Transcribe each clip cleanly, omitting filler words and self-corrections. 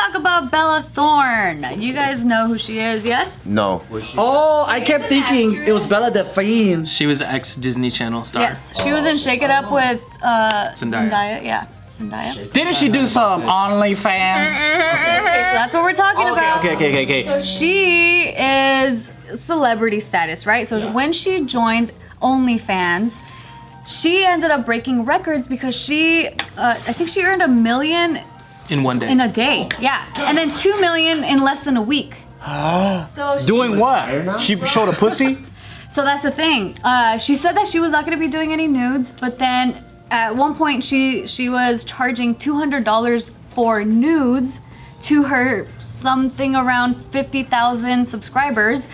talk about Bella Thorne. You guys know who she is, yes? No. Oh, I kept thinking it was Bella Delphine. She was ex-Disney Channel star. Yes, she was in Shake It Up with Zendaya. Yeah, Zendaya. Didn't she do some OnlyFans? Okay, so that's what we're talking about. Okay. So she is celebrity status, right? So when she joined OnlyFans, she ended up breaking records because she, I think she earned $1 million In one day. in a day. Yeah, and then $2 million in less than a week. So Doing what? She showed a pussy? So that's the thing. She said that she was not going to be doing any nudes, but then at one point she was charging $200 for nudes to her something around 50,000 subscribers.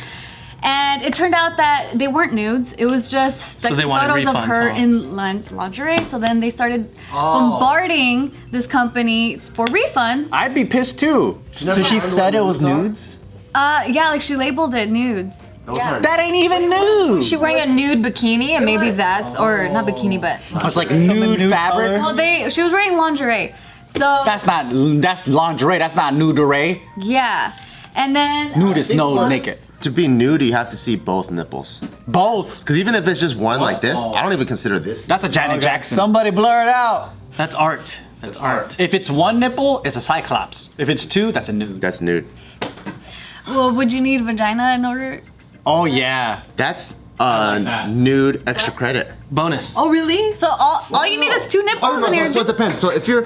And it turned out that they weren't nudes. It was just sexy photos of her in lingerie. So then they started bombarding this company for refunds. I'd be pissed too. So she said it was nudes? Yeah, like she labeled it nudes. That ain't even nude. She wearing a nude bikini, and maybe that's, or not bikini, but It's like nude fabric. Well, she was wearing lingerie. So That's lingerie. That's not nude-ray. yeah, and then Nude is no naked. To be nude, you have to see both nipples. Both. Because even if it's just one like this, I don't even consider this. That's a Janet Jackson. Somebody blur it out. That's art. That's art. If it's one nipple, it's a cyclops. If it's two, that's a nude. That's nude. Well, would you need vagina in order? Oh yeah. That's that. nude extra credit. Bonus. oh really? So all you need is 2 nipples in your. So it depends. So if you're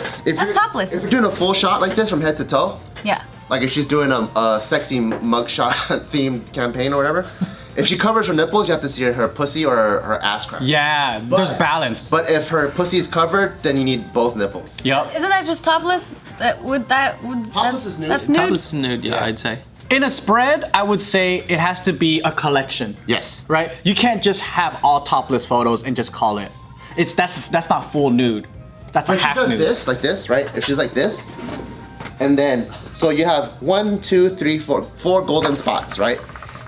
topless. If you're doing a full shot like this from head to toe, Yeah. like if she's doing a sexy mugshot themed campaign or whatever, if she covers her nipples, you have to see her pussy or her ass crack. Yeah, there's balance. But if her pussy is covered, then you need both nipples. Yep. Isn't that just topless? Topless is nude. That's nude. Topless is nude, yeah, I'd say. In a spread, I would say it has to be a collection. Yes. Right? You can't just have all topless photos and just call it. That's not full nude. That's a If she half does nude. this, like this, right? If she's like this, and then, so you have 1, 2, 3, 4 golden spots, right?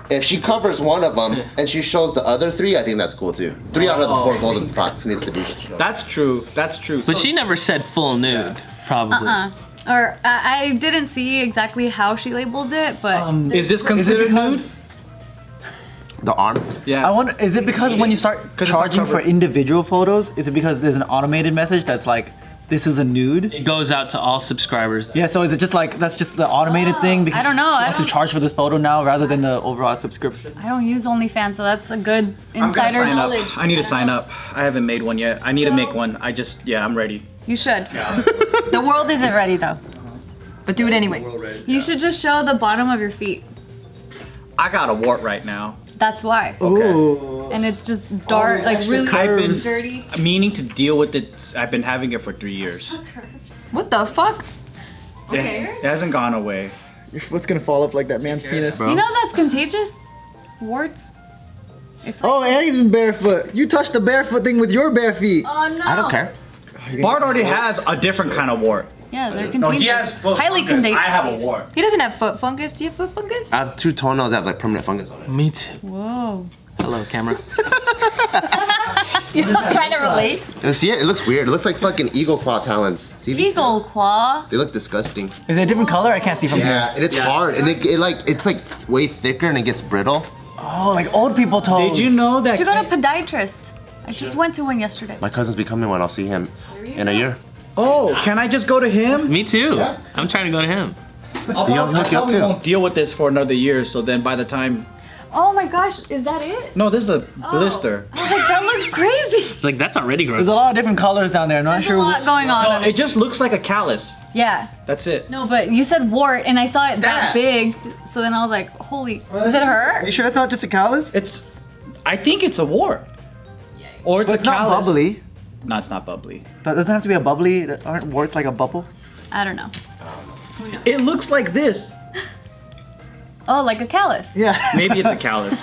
If she covers one of them and she shows the other 3, I think that's cool too. 3 out of the 4 golden spots needs to be. That's true. That's true. But she never said full nude, probably. Or I didn't see exactly how she labeled it, but Is this considered nude? The arm? Yeah. I wonder, is it because when you start it's not charging for covered. individual photos, is it because there's an automated message that's like, this is a nude? It goes out to all subscribers. Yeah, so is it just like, that's just the automated thing? Because I don't know, she I wants to don't- charge for this photo now rather than the overall subscription? I don't use OnlyFans, so that's a good I'm gonna insider sign knowledge. up. I need to sign up. I haven't made one yet. I need to make one. I'm ready. You should. The world isn't ready though. But do it anyway. You should just show the bottom of your feet. I got a wart right now. That's why. Ooh. And it's just dark, like really I've been dirty. meaning to deal with it. I've been having it for 3 years. What the fuck? It hasn't gone away. Your foot's gonna fall off like that man's penis. You know that's contagious? Warts? If Oh, and he's been barefoot. You touched the barefoot thing with your bare feet. Oh no. I don't care. Bart already has a different kind of wart. Yeah, they're contagious. No, he has foot Highly fungus. contagious. I have a wart. He doesn't have foot fungus. Do you have foot fungus? I have 2 toenails that have like permanent fungus on it. Me too. Whoa. Hello, camera. You're not trying to relate? You see it? It looks weird. It looks like fucking eagle claw talons. See? Eagle claw. They look disgusting. Is it a different color? I can't see from Yeah, here. and it's hard, and it's like way thicker and it gets brittle. Oh, like old people toes. Did you know that? Should go to a podiatrist. I just went to one yesterday. My cousin's becoming one. I'll see him in a year. Oh, can I just go to him? Me too. I'm trying to go to him. He'll hook you up too. Won't deal with this for another year. So then by the time, Oh my gosh, is that it? no, this is a blister. I was like, that looks crazy. It's like, that's already gross. There's a lot of different colors down there. I'm not There's a sure. lot going on. No, it just looks like a callus. Yeah. That's it. No, but you said wart, and I saw it that big, so then I was like, holy. Does it Are hurt? you sure that's not just a callus? I think it's a wart. Or it's But a it's not callus. bubbly. No, it's not bubbly. That doesn't have to be a bubbly. Aren't warts like a bubble? I don't know. It looks like this. Oh, like a callus. Yeah. Maybe it's a callus.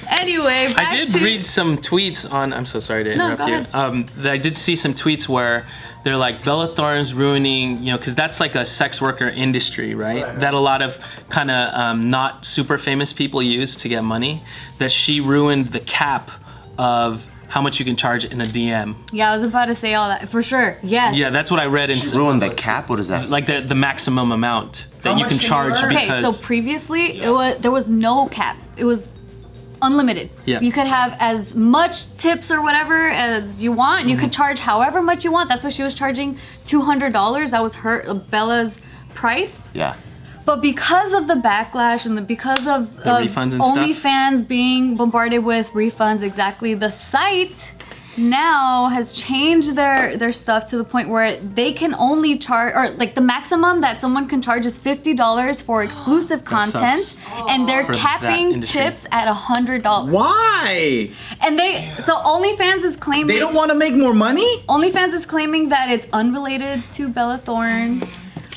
Anyway, back I did to... read some tweets on. I'm so sorry to interrupt go you. I did see some tweets where they're like, Bella Thorne's ruining, because that's like a sex worker industry, right? That a lot of kind of not super famous people use to get money. That she ruined the cap of how much you can charge in a DM. Yeah, I was about to say all that for sure. Yes. Yeah, that's what I read in Ruin the cap? What is that? like the maximum amount that you can charge Okay, because so previously there was no cap. It was unlimited. Yeah. You could have as much tips or whatever as you want. You could charge however much you want. That's what she was charging, $200. That was Bella's price. Yeah. But because of the backlash and because of refunds and stuff? OnlyFans being bombarded with refunds, exactly, the site now has changed their stuff to the point where they can only charge, or like the maximum that someone can charge is $50 for exclusive content, sucks. and they're For that capping industry. tips at $100. Why? And so OnlyFans is claiming They don't want to make more money? OnlyFans is claiming that it's unrelated to Bella Thorne,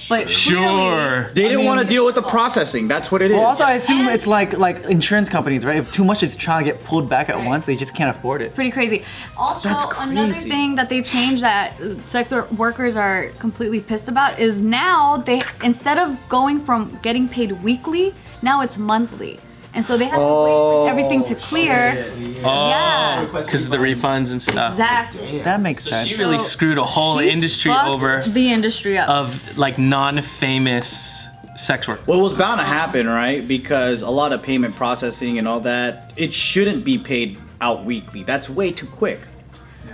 but sure. They didn't want to deal with the processing. That's what it is. Well, also, I assume it's like insurance companies, right? If too much is trying to get pulled back at once, they just can't afford it. pretty crazy. Also, That's another crazy. thing that they changed that sex workers are completely pissed about is now they, instead of going from getting paid weekly, now it's monthly. And so they have to wait for everything to clear. Yeah, Because of the refunds and stuff. exactly. That makes sense. She really screwed a whole She industry fucked over the industry up. of like non-famous sex work. Well, it was bound to happen, right? Because a lot of payment processing and all that, it shouldn't be paid out weekly. That's way too quick.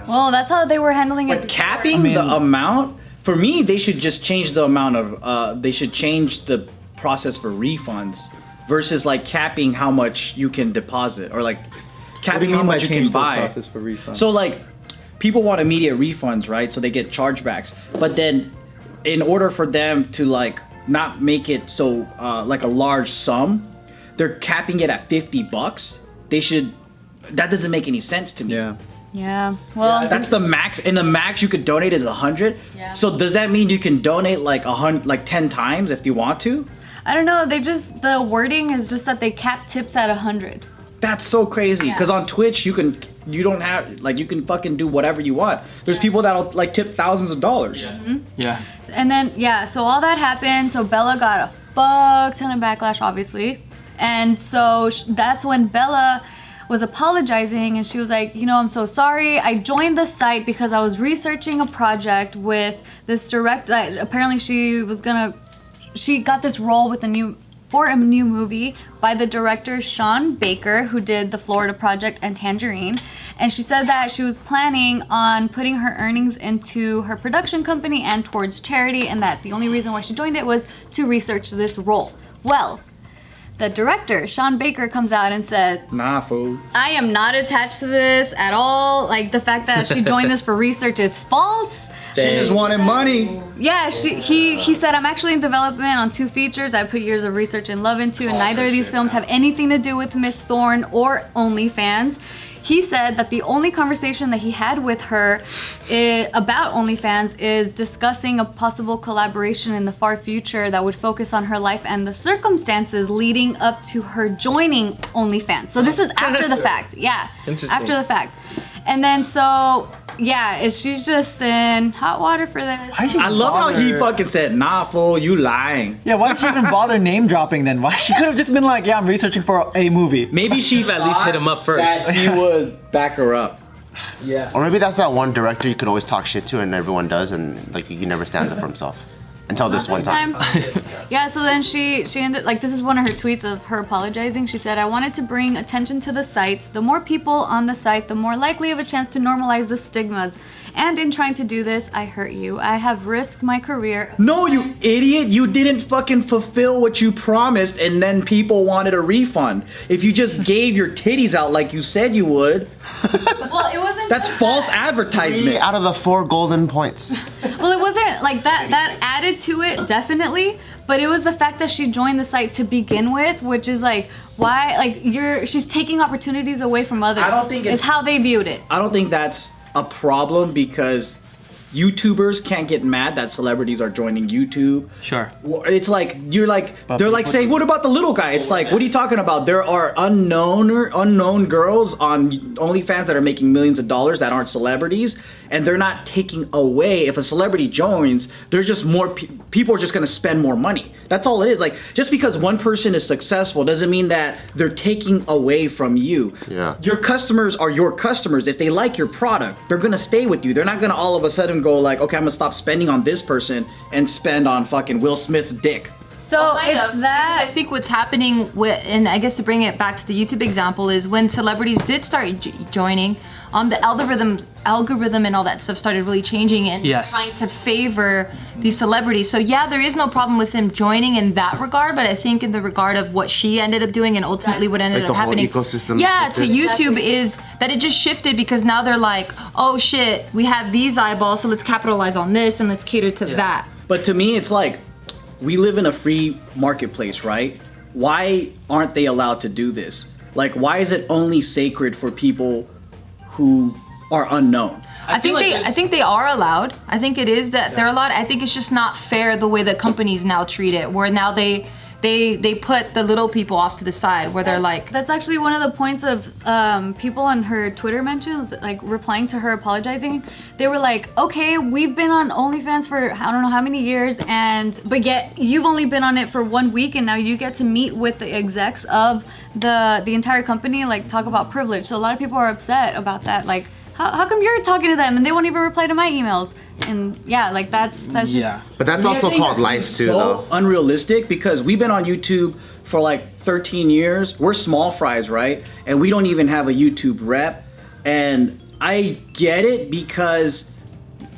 Well, that's how they were handling it. But capping the amount, for me, they should just change the amount of, they should change the process for refunds versus like capping how much you can deposit or like capping how much you can buy. Process for refund. So like, people want immediate refunds, right? So they get chargebacks. But then, in order for them to like not make it so like a large sum, they're capping it at $50. They should. That doesn't make any sense to me. Yeah. Yeah. Well, That's the max, and the max you could donate is 100. Yeah. So does that mean you can donate like 10 times if you want to? I don't know. The wording is just that they cap tips at 100. That's so crazy. Yeah. Because on Twitch you can fucking do whatever you want. There's people that'll like tip thousands of dollars. Yeah. And then, yeah, so all that happened. So Bella got a fuck ton of backlash, obviously. And so that's when Bella was apologizing, and she was like, I'm so sorry. I joined the site because I was researching a project with this apparently she got this role with a new movie by the director Sean Baker, who did the Florida Project and Tangerine. And she said that she was planning on putting her earnings into her production company and towards charity, and that the only reason why she joined it was to research this role. Well, the director, Sean Baker, comes out and said, Nah, fool. I am not attached to this at all. Like, the fact that she joined this for research is false. She just wanted money. Yeah, he said, I'm actually in development on 2 features I put years of research and love into, and neither of these films have anything to do with Miss Thorne or OnlyFans. He said that the only conversation that he had with her about OnlyFans is discussing a possible collaboration in the far future that would focus on her life and the circumstances leading up to her joining OnlyFans. So this is after the fact. Yeah, Interesting. after the fact. And then so, yeah, she's just in hot water for this. I love how he fucking said, nah, fool, you lying. Yeah, why did she even bother name dropping then? Why she could have just been like, yeah, I'm researching for a movie. Maybe she At least hit him up first. that he would back her up. Or maybe that's that one director you could always talk shit to, and everyone does, and like he never stands up for himself. Until this one time. Yeah, so then she ended, like, this is one of her tweets of her apologizing. She said, I wanted to bring attention to the site. The more people on the site, the more likely of a chance to normalize the stigmas. And in trying to do this, I hurt you. I have risked my career. No, you idiot. You didn't fucking fulfill what you promised, and then people wanted a refund. If you just gave your titties out like you said you would, Well, it wasn't. that's false 3 advertisement. out of the 4 golden points. Well, it wasn't like that. That added to it, definitely. But it was the fact that she joined the site to begin with, which is like, why? Like, she's taking opportunities away from others. I don't think it's it's how they viewed it. I don't think that's a problem because YouTubers can't get mad that celebrities are joining YouTube. Sure. It's like they're like saying, "What about the little guy?" It's like, what are you talking about? There are unknown girls on OnlyFans that are making millions of dollars that aren't celebrities, and they're not taking away. If a celebrity joins, there's just more people are just gonna spend more money. That's all it is. Like, just because one person is successful doesn't mean that they're taking away from you. Yeah. Your customers are your customers. If they like your product, they're gonna stay with you. They're not gonna all of a sudden go like, okay, I'm gonna stop spending on this person and spend on fucking Will Smith's dick. So Kind it's of. that. I think what's happening with, and I guess to bring it back to the YouTube example, is when celebrities did start joining, the algorithm and all that stuff started really changing and Yes. trying to favor these celebrities. So yeah, there is no problem with them joining in that regard, but I think in the regard of what she ended up doing and ultimately what ended Like the up whole happening, ecosystem yeah, to shifted. YouTube is that it just shifted because now they're like, oh shit, we have these eyeballs, so let's capitalize on this and let's cater to that. But to me, it's like, we live in a free marketplace, right? Why aren't they allowed to do this? Like, why is it only sacred for people who are unknown? I think they are allowed. I think it is that they're allowed. I think it's just not fair the way that companies now treat it, where now they put the little people off to the side, where they're like, That's actually one of the points of people on her Twitter mentions, like replying to her apologizing. They were like, okay, we've been on OnlyFans for I don't know how many years, but yet you've only been on it for 1 week, and now you get to meet with the execs of the entire company, like talk about privilege. So a lot of people are upset about that. Like, how come you're talking to them and they won't even reply to my emails? And yeah, like that's just Yeah. But that's also called life too, so though. unrealistic because we've been on YouTube for like 13 years. We're small fries, right? And we don't even have a YouTube rep. And I get it because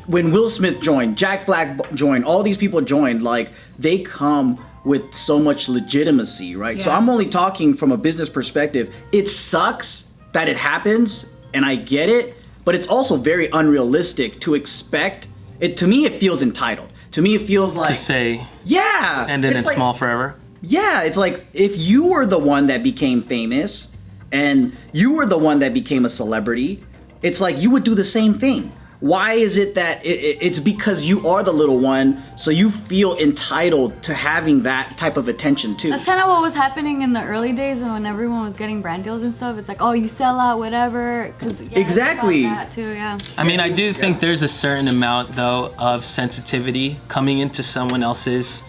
when Will Smith joined, Jack Black joined, all these people joined, like they come with so much legitimacy, right? So Yeah. I'm only talking from a business perspective. It sucks that it happens, and I get it, but it's also very unrealistic to expect it. To me, it feels entitled. To me, it feels like To say, yeah, ended it's in like- small forever. Yeah, it's like if you were the one that became famous and you were the one that became a celebrity, it's like you would do the same thing. Why is it that it's because you are the little one, so you feel entitled to having that type of attention too? That's kind of what was happening in the early days, and when everyone was getting brand deals and stuff. It's like, oh, you sell out, whatever. Cause yeah, Exactly. it's about that too, yeah. I mean, I do think there's a certain amount, though, of sensitivity coming into someone else's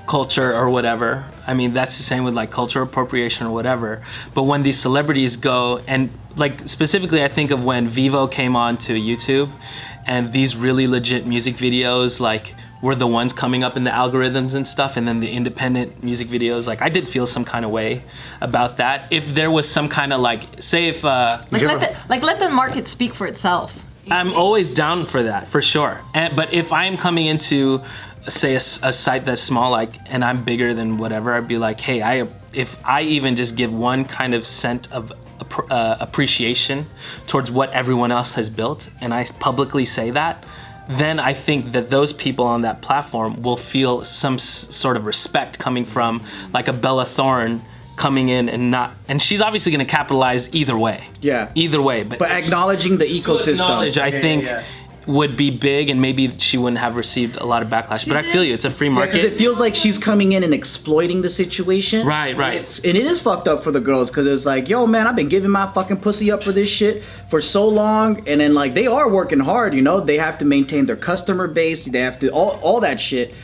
culture or whatever. I mean, that's the same with like cultural appropriation or whatever. But when these celebrities go, and like specifically, I think of when Vivo came on to YouTube, and these really legit music videos, like, were the ones coming up in the algorithms and stuff, and then the independent music videos, like, I did feel some kind of way about that. If there was some kind of like, say if let the market speak for itself. I'm always down for that, for sure. But if I'm coming into, say, a site that's small, like, and I'm bigger than whatever, I'd be like, hey, if I even just give one kind of cent of appreciation towards what everyone else has built, and I publicly say that, then I think that those people on that platform will feel some sort of respect coming from like a Bella Thorne coming in and she's obviously going to capitalize either way. Yeah. Either way, but acknowledging the ecosystem. acknowledge, I think, would be big, and maybe she wouldn't have received a lot of backlash. But I feel you, it's a free Because market. it feels like she's coming in and exploiting the situation. Right. And it is fucked up for the girls because it's like, yo, man, I've been giving my fucking pussy up for this shit for so long. And then, like, they are working hard, you know? They have to maintain their customer base. They have to, all that shit.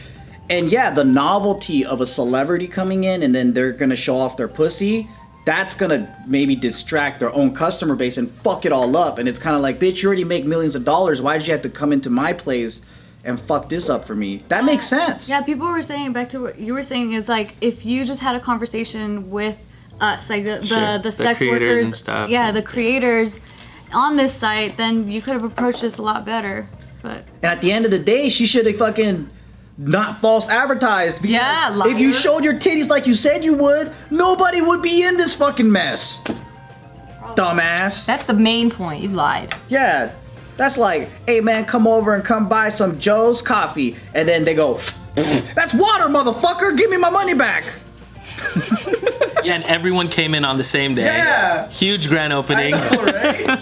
And yeah, the novelty of a celebrity coming in and then they're going to show off their pussy, that's going to maybe distract their own customer base and fuck it all up. And it's kind of like, bitch, you already make millions of dollars. Why did you have to come into my place and fuck this up for me? That makes sense. Yeah, people were saying, back to what you were saying, is like if you just had a conversation with us, like the Sure. sex creators workers, and stuff. yeah, the creators on this site, then you could have approached this a lot better. But And at the end of the day, she should have fucking not false advertised. Because Yeah, liar. if you showed your titties like you said you would, nobody would be in this fucking mess. Dumbass. That's the main point. You lied. Yeah. That's like, hey man, come over and come buy some Joe's coffee. And then they go, that's water, motherfucker. Give me my money back. Yeah, and everyone came in on the same day. Yeah. Huge grand opening. Right?